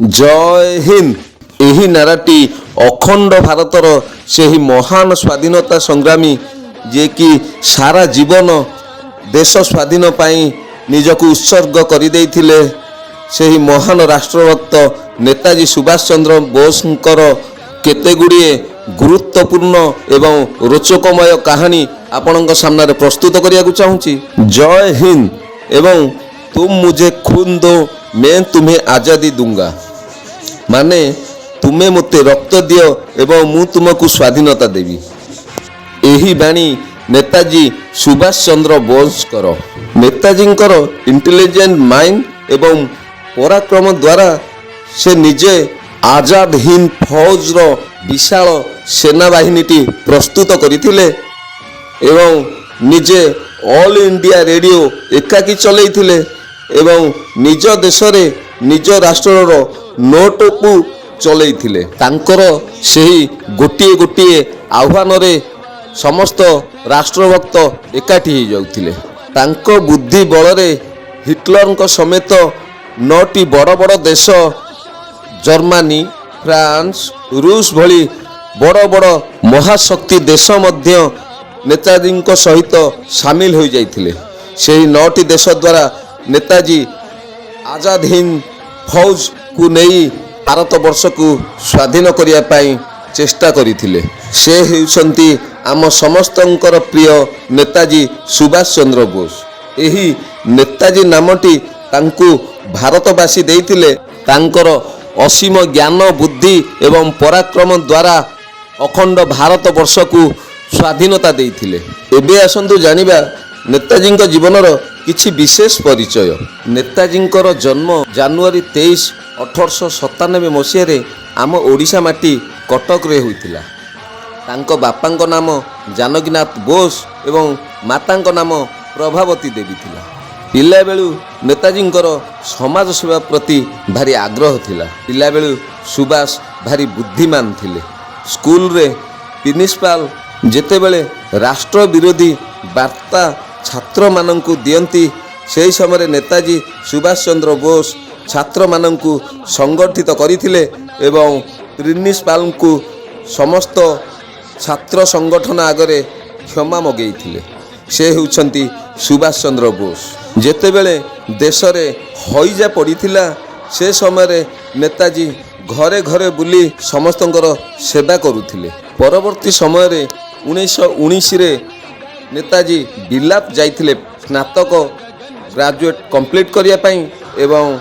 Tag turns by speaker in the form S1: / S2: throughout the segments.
S1: जय हिंद। यही नाराटी अखंड भारतर से ही महान स्वाधीनता संग्रामी जे कि सारा जीवन देश स्वाधीन पाई निजक उत्सर्ग कर से ही महान राष्ट्रभक्त नेताजी सुभाष चंद्र बोसଙ୍କର केतेगुड़िए गुरुत्वपूर्ण एवं रोचकमय कहानी आपणଙ୍କ सामने प्रस्तुत करने को चाहूँगी। जय हिंद एवं तुम मुझे खून दो मैं तुम्हें आज़ादी दूंगा, माने तुम्हें मते रक्त दियो एवं मु तुमको स्वाधीनता देवी। यही बाणी नेताजी सुभाष चंद्र बोस करो। नेताजींकर इंटेलिजेंट माइंड एवं पराक्रम द्वारा से निजे आजाद हिंद फौज रो विशाल सेनाबाहिनी प्रस्तुत करथिले एवं निजे ऑल इंडिया रेडियो एकाकी चलैथिले एवं निज देश रे निज राष्ट्र नोट को चलैथिले। तांकर सेही गोटिए गोटिए आह्वान रे समस्त राष्ट्रभक्त एकाठी हो जाउथिले। तांको बुद्धि बल रे हिटलर समेत 9टी बड़ बड़ देश जर्मनी फ्रांस रूस भली बड़ बड़ महाशक्ति देश मध्य नेताजी सहित सामिल हो जाइथिले। सेही 9टी देश द्वारा नेताजी आजाद हिंद फौज को नहीं भारत वर्ष को स्वाधीन करिया पाई चेष्टा करिथिले। से हेउसंती आम समस्तंकर प्रिय नेताजी सुभाष चंद्र बोस। एही नेताजी नामटी तांकु भारतवासी देइथिले। तांकर असीम ज्ञान बुद्धि एवं पराक्रम द्वारा अखंड भारत वर्ष को स्वाधीनता देइथिले। एबे आसंतु जानिबा नेताजी जीवनर किछि विशेष परिचय। नेताजी जन्म जनवरी 23, 1897 मसीह आम ओडिशा माटी कटक रे होइतिला। तांको बापांको नाम जानकीनाथ बोस एवं मातांको नाम प्रभावती देवी थिला। पिला बेलू नेताजींकर समाज सेवा प्रति भारी आग्रह थिला। पिला बेलू सुभाष भारी बुद्धिमान थिले। स्कूल रे प्रिंसिपाल जेतेबेले राष्ट्र विरोधी वार्ता छात्र मानंकु दियंती सेही समय नेताजी सुभाष चंद्र बोस छात्र मानंकु संगठित करिथिले एवं प्रिंसिपाल को समस्त छात्र संगठन आगरे क्षमा मगेइथिले। से हेउछंती सुभाष चंद्र बोस। जेतेबेले देश रे हईजा पड़ीथिला से समय नेताजी घरे घरे बुली समस्तंकर सेवा करुथिले। परवर्ती समय रे 1919 रे नेताजी बिलाप जाइथिले स्नातक ग्रेजुएट कंप्लीट करिया पई एवं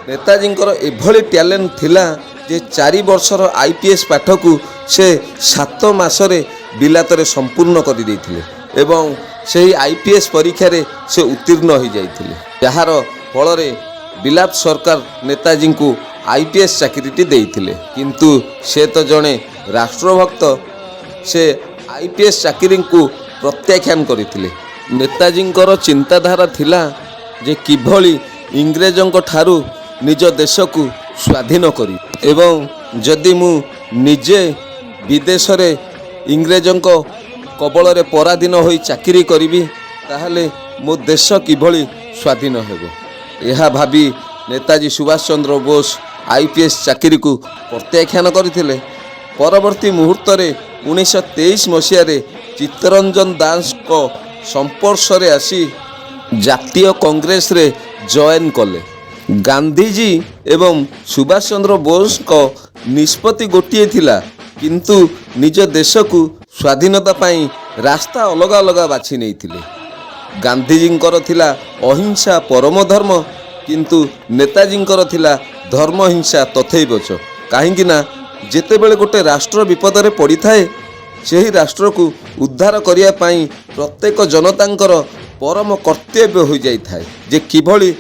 S1: नेताजींकर एभली टैलेंट थिला जे 4 वर्षर आईपीएस पाठ को से 7 मासरे बिलातरे संपूर्ण कर देइथिले एवं सेही आईपीएस परीक्षा रे से उत्तीर्ण हो जाइथिले। यार फल रे बिलात सरकार नेताजी को आईपीएस चाकरीटी देइथिले। किंतु से तो जड़े राष्ट्रभक्त से आईपीएस चाकरी को प्रत्याख्यान करथिले। नेताजींकर चिंताधारा थिला जे किभली इंग्रेजों ठारू निज देश को स्वाधीन करी एवं जदि मु निजे विदेश रे इंग्रेजों कबल रे पराधीन होई चाकरी करी ताहले मो देश किभली स्वाधीन हेबो। यह भावी नेताजी सुभाष चंद्र बोस आईपीएस चाकरी को प्रत्याख्यान करथिले। परवर्ती मुहूर्त रे 1923 मसीह रे चित्तरंजन दास को संपर्श रे आसी जातीय कांग्रेस रे जॉइन कले। गांधीजी एवं सुभाष चंद्र बोस को निष्पत्ति गोटिए थिला, किंतु निज देश को स्वाधीनता पाई रास्ता अलग अलग बाछि नहीं थिले। गांधीजींकर थिला अहिंसा परम धर्म, किंतु नेताजींकर थिला धर्म हिंसा तथैव च। काहेकि ना जेतेबेले गोटे राष्ट्र विपद रे पड़ी थाए सेही राष्ट्र को उद्धार करिया पाई प्रत्येक जनतांकर परम कर्तव्य हो जाई थाए जे किभली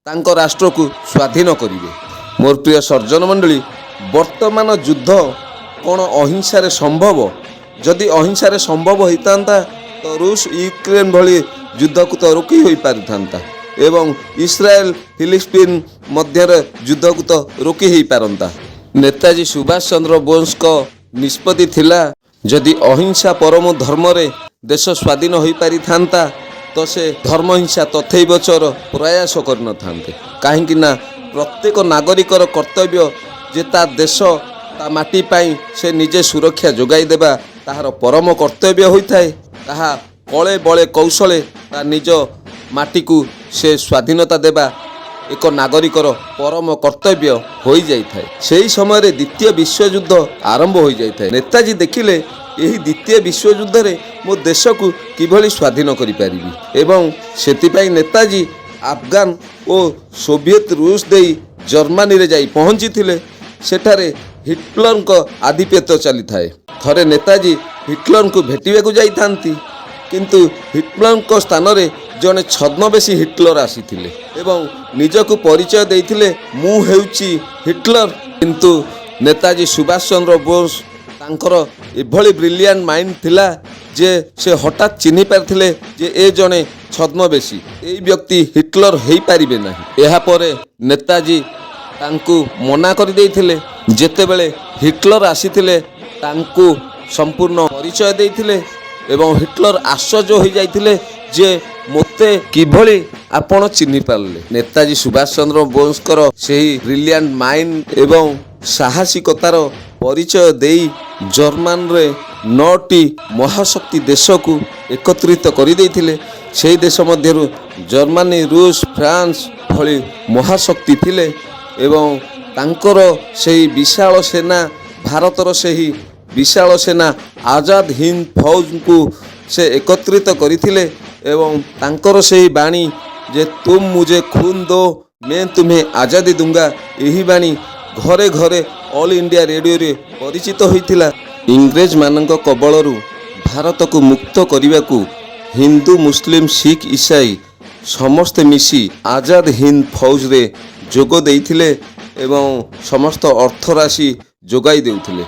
S1: तांको राष्ट्र को स्वाधीन करिवे। मोर प्रिय सर्जन मंडली, वर्तमान युद्ध कौन अहिंसा रे संभव? जदि अहिंसा रे संभव होइतांता तो रूस यूक्रेन भली युद्ध को तो रोकी होई पारिथांता एवं इस्राएल फिलिस्तीन मध्य युद्ध को तो रोकी होई पारंता। नेताजी सुभाष चंद्र बोस को निष्पत्ति थिला जदि अहिंसा परम धर्म रे देश स्वाधीन होई पारिथांता तो से धर्म हिंसा तथैव चर प्रयास करन थांते। काहेकि ना ପ୍ରତ୍ୟେକ ନାଗରିକର କର୍ତ୍ତବ୍ୟ ଯେ ତା ଦେଶ ତା ମାଟି ପାଇଁ ସେ ନିଜେ ସୁରକ୍ଷା ଯୋଗାଇ ଦେବା ତାହାର ପରମ କର୍ତ୍ତବ୍ୟ ହୋଇଥାଏ। ତାହା କଳେ ବଳେ କୌଶଳେ ତା ନିଜ ମାଟିକୁ ସେ ସ୍ୱାଧୀନତା ଦେବା ଏକ ନାଗରିକର ପରମ କର୍ତ୍ତବ୍ୟ ହୋଇଯାଇଥାଏ। ସେହି ସମୟରେ ଦ୍ୱିତୀୟ ବିଶ୍ୱଯୁଦ୍ଧ ଆରମ୍ଭ ହୋଇଯାଇଥାଏ। ନେତାଜୀ ଦେଖିଲେ ଏହି ଦ୍ୱିତୀୟ ବିଶ୍ୱଯୁଦ୍ଧରେ ମୋ ଦେଶକୁ କିଭଳି ସ୍ୱାଧୀନ କରିପାରିବି ଏବଂ ସେଥିପାଇଁ ନେତାଜୀ ଆଫଗାନ ଓ ସୋଭିଏତ ରୁଷ ଦେଇ ଜର୍ମାନୀରେ ଯାଇ ପହଞ୍ଚିଥିଲେ। ସେଠାରେ ହିଟଲରଙ୍କ ଆଧିପତ୍ୟ ଚାଲିଥାଏ। ଥରେ ନେତାଜୀ ହିଟଲରଙ୍କୁ ଭେଟିବାକୁ ଯାଇଥାନ୍ତି, କିନ୍ତୁ ହିଟଲରଙ୍କ ସ୍ଥାନରେ ଜଣେ ଛଦ୍ମବେଶୀ ହିଟଲର ଆସିଥିଲେ ଏବଂ ନିଜକୁ ପରିଚୟ ଦେଇଥିଲେ, ମୁଁ ହେଉଛି ହିଟଲର। କିନ୍ତୁ ନେତାଜୀ ସୁଭାଷ ଚନ୍ଦ୍ର ବୋଷ ତାଙ୍କର ଏଭଳି ବ୍ରିଲିଆଣ୍ଟ ମାଇଣ୍ଡ ଥିଲା ଯେ ସେ ହଠାତ୍ ଚିହ୍ନି ପାରିଥିଲେ ଯେ ଏ ଜଣେ ଛଦ୍ମବେଶୀ, ଏଇ ବ୍ୟକ୍ତି ହିଟଲର ହୋଇପାରିବେ ନାହିଁ। ଏହାପରେ ନେତାଜୀ ତାଙ୍କୁ ମନା କରିଦେଇଥିଲେ। ଯେତେବେଳେ ହିଟଲର ଆସିଥିଲେ ତାଙ୍କୁ ସମ୍ପୂର୍ଣ୍ଣ ପରିଚୟ ଦେଇଥିଲେ ଏବଂ ହିଟଲର ଆଶ୍ଚର୍ଯ୍ୟ ହୋଇଯାଇଥିଲେ ଯେ ମୋତେ କିଭଳି ଆପଣ ଚିହ୍ନି ପାରିଲେ। ନେତାଜୀ ସୁଭାଷ ଚନ୍ଦ୍ର ବୋଷଙ୍କର ସେହି ବ୍ରିଲିଆଣ୍ଟ ମାଇଣ୍ଡ ଏବଂ ସାହସିକତାର ପରିଚୟ ଦେଇ ଜର୍ମାନରେ 9ଟି ମହାଶକ୍ତି ଦେଶକୁ ଏକତ୍ରିତ କରିଦେଇଥିଲେ। ସେହି ଦେଶ ମଧ୍ୟରୁ ଜର୍ମାନୀ, ରୁଷ, ଫ୍ରାନ୍ସ ଭଳି ମହାଶକ୍ତି ଥିଲେ ଏବଂ ତାଙ୍କର ସେହି ବିଶାଳ ସେନା, ଭାରତର ସେହି ବିଶାଳ ସେନା ଆଜାଦ ହିନ୍ଦ ଫୌଜକୁ ସେ ଏକତ୍ରିତ କରିଥିଲେ ଏବଂ ତାଙ୍କର ସେହି ବାଣୀ ଯେ ତୁମ ମୁଝେ ଖୁନ ଦୋ मैं तुम्हें आजादी दूंगा, ଏହି ବାଣୀ ଘରେ ଘରେ ଅଲ୍ ଇଣ୍ଡିଆ ରେଡ଼ିଓରେ ପରିଚିତ ହୋଇଥିଲା। ଇଂରେଜ ମାନଙ୍କ କବଳରୁ ଭାରତକୁ ମୁକ୍ତ କରିବାକୁ ହିନ୍ଦୁ, ମୁସଲିମ, ଶିଖ, ଇସାଇ ସମସ୍ତେ ମିଶି ଆଜାଦ ହିନ୍ଦ ଫୌଜରେ ଯୋଗ ଦେଇଥିଲେ ଏବଂ ସମସ୍ତ ଅର୍ଥରାଶି ଯୋଗାଇ ଦେଉଥିଲେ।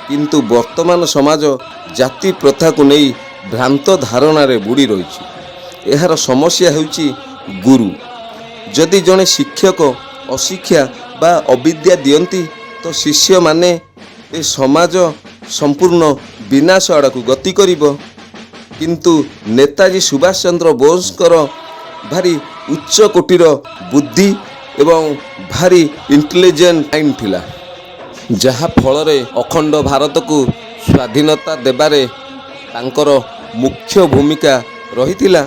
S1: କିନ୍ତୁ ବର୍ତ୍ତମାନ ସମାଜ ଜାତି ପ୍ରଥାକୁ ନେଇ ଭ୍ରାନ୍ତ ଧାରଣାରେ ବୁଡ଼ି ରହିଛି। ଏହାର ସମସ୍ୟା ହେଉଛି ଗୁରୁ। ଯଦି ଜଣେ ଶିକ୍ଷକ ଅଶିକ୍ଷା ବା ଅବିଦ୍ୟା ଦିଅନ୍ତି ତ ଶିଷ୍ୟମାନେ ଏ ସମାଜ ସମ୍ପୂର୍ଣ୍ଣ ବିନାଶ ଆଡ଼କୁ ଗତି କରିବ। କିନ୍ତୁ ନେତାଜୀ ସୁଭାଷ ଚନ୍ଦ୍ର ବୋଷଙ୍କର ଭାରି ଉଚ୍ଚ କୋଟିର ବୁଦ୍ଧି ଏବଂ ଭାରି ଇଣ୍ଟେଲିଜେଣ୍ଟ ମାଇଣ୍ଡ ଥିଲା, ଯାହା ଫଳରେ ଅଖଣ୍ଡ ଭାରତକୁ ସ୍ୱାଧୀନତା ଦେବାରେ ତାଙ୍କର ମୁଖ୍ୟ ଭୂମିକା ରହିଥିଲା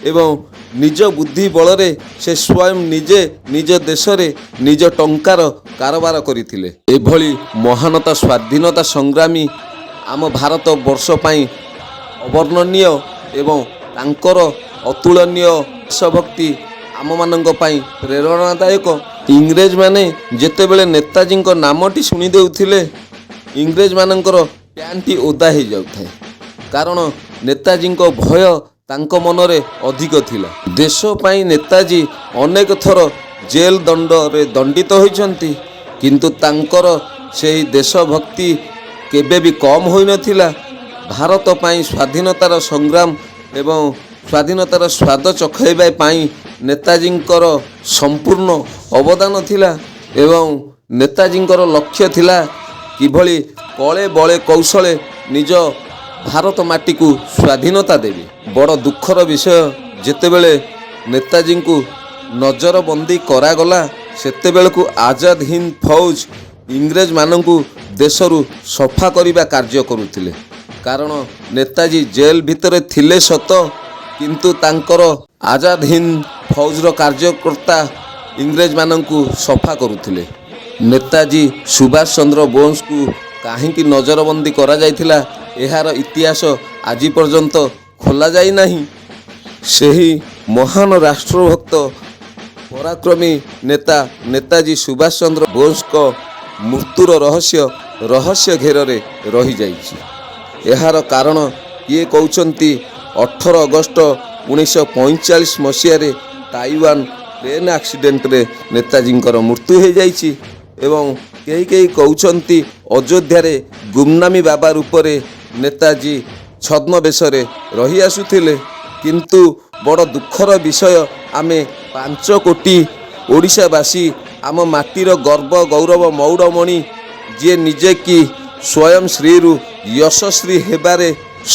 S1: ଏବଂ ନିଜ ବୁଦ୍ଧି ବଳରେ ସେ ସ୍ୱୟଂ ନିଜେ ନିଜ ଦେଶରେ ନିଜ ଟଙ୍କାର କାରବାର କରିଥିଲେ। ଏଭଳି ମହାନତା ସ୍ୱାଧୀନତା ସଂଗ୍ରାମୀ ଆମ ଭାରତ ବର୍ଷ ପାଇଁ ଅବର୍ଣ୍ଣନୀୟ ଏବଂ ତାଙ୍କର ଅତୁଳନୀୟ ଦେଶଭକ୍ତି ଆମମାନଙ୍କ ପାଇଁ ପ୍ରେରଣାଦାୟକ। ଇଂରେଜମାନେ ଯେତେବେଳେ ନେତାଜୀଙ୍କ ନାମଟି ଶୁଣି ଦେଉଥିଲେ ଇଂରେଜମାନଙ୍କର ପ୍ୟାଣ୍ଟଟି ଓଦା ହୋଇଯାଉଥାଏ, କାରଣ ନେତାଜୀଙ୍କ ଭୟ ତାଙ୍କ ମନରେ ଅଧିକ ଥିଲା। ଦେଶ ପାଇଁ ନେତାଜୀ ଅନେକ ଥର ଜେଲ ଦଣ୍ଡରେ ଦଣ୍ଡିତ ହୋଇଛନ୍ତି, କିନ୍ତୁ ତାଙ୍କର ସେହି ଦେଶଭକ୍ତି କେବେ ବି କମ୍ ହୋଇନଥିଲା। ଭାରତ ପାଇଁ ସ୍ୱାଧୀନତାର ସଂଗ୍ରାମ ଏବଂ ସ୍ୱାଧୀନତାର ସ୍ୱାଦ ଚଖାଇବା ପାଇଁ ନେତାଜୀଙ୍କର ସମ୍ପୂର୍ଣ୍ଣ ଅବଦାନ ଥିଲା ଏବଂ ନେତାଜୀଙ୍କର ଲକ୍ଷ୍ୟ ଥିଲା କିଭଳି କଳେ ବଳେ କୌଶଳେ ନିଜ ଭାରତ ମାଟିକୁ ସ୍ୱାଧୀନତା ଦେବେ। ବଡ଼ ଦୁଃଖର ବିଷୟ, ଯେତେବେଳେ ନେତାଜୀଙ୍କୁ ନଜରବନ୍ଦୀ କରାଗଲା ସେତେବେଳକୁ ଆଜାଦ ହିନ୍ଦ ଫୌଜ ଇଂରେଜମାନଙ୍କୁ ଦେଶରୁ ସଫା କରିବା କାର୍ଯ୍ୟ କରୁଥିଲେ। କାରଣ ନେତାଜୀ ଜେଲ ଭିତରେ ଥିଲେ ସତ, କିନ୍ତୁ ତାଙ୍କର ଆଜାଦ ହିନ୍ଦ ଫୌଜର କାର୍ଯ୍ୟକର୍ତ୍ତା ଇଂରେଜମାନଙ୍କୁ ସଫା କରୁଥିଲେ। ନେତାଜୀ ସୁଭାଷ ଚନ୍ଦ୍ର ବୋଷଙ୍କୁ କାହିଁକି ନଜରବନ୍ଦୀ କରାଯାଇଥିଲା ଏହାର ଇତିହାସ ଆଜି ପର୍ଯ୍ୟନ୍ତ ଖୋଲାଯାଇ ନାହିଁ। ସେହି ମହାନ ରାଷ୍ଟ୍ରଭକ୍ତ ପରାକ୍ରମୀ ନେତା ନେତାଜୀ ସୁଭାଷ ଚନ୍ଦ୍ର ବୋଷଙ୍କ ମୃତ୍ୟୁର ରହସ୍ୟ ଘେରରେ ରହିଯାଇଛି। ଏହାର କାରଣ କିଏ କହୁଛନ୍ତି 18 ଅଗଷ୍ଟ 1945 ମସିହାରେ ତାଇୱାନ ଟ୍ରେନ୍ ଆକ୍ସିଡେଣ୍ଟରେ ନେତାଜୀଙ୍କର ମୃତ୍ୟୁ ହୋଇଯାଇଛି ଏବଂ କେହି କହୁଛନ୍ତି ଅଯୋଧ୍ୟାରେ ଗୁମନାମୀ ବାବା ରୂପରେ ନେତାଜୀ ଛଦ୍ମବେଶରେ ରହି ଆସୁଥିଲେ। କିନ୍ତୁ ବଡ଼ ଦୁଃଖର ବିଷୟ, ଆମେ 5 କୋଟି ଓଡ଼ିଶାବାସୀ ଆମ ମାଟିର ଗର୍ବ ଗୌରବ ମୌଡ଼ମଣି ଯିଏ ନିଜେ କି ସ୍ୱୟଂ ଶ୍ରୀରୁ ଯଶଶ୍ରୀ ହେବାରେ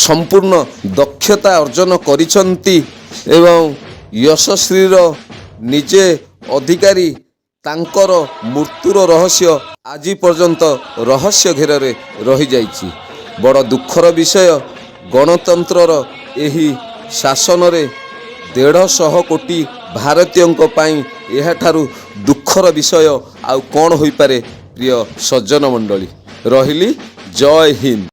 S1: ସମ୍ପୂର୍ଣ୍ଣ ଦକ୍ଷତା ଅର୍ଜନ କରିଛନ୍ତି ଏବଂ ଯଶଶ୍ରୀର ନିଜେ ଅଧିକାରୀ ତାଙ୍କର ମୃତ୍ୟୁର ରହସ୍ୟ ଆଜି ପର୍ଯ୍ୟନ୍ତ ରହସ୍ୟ ଘେରରେ ରହିଯାଇଛି। ବଡ଼ ଦୁଃଖର ବିଷୟ, ଗଣତନ୍ତ୍ରର ଏହି ଶାସନରେ 150 କୋଟି ଭାରତୀୟଙ୍କ ପାଇଁ ଏହାଠାରୁ ଦୁଃଖର ବିଷୟ ଆଉ କ'ଣ ହୋଇପାରେ? ପ୍ରିୟ ସଜ୍ଜନ ମଣ୍ଡଳୀ, ରହିଲି। ଜୟ ହିନ୍ଦ।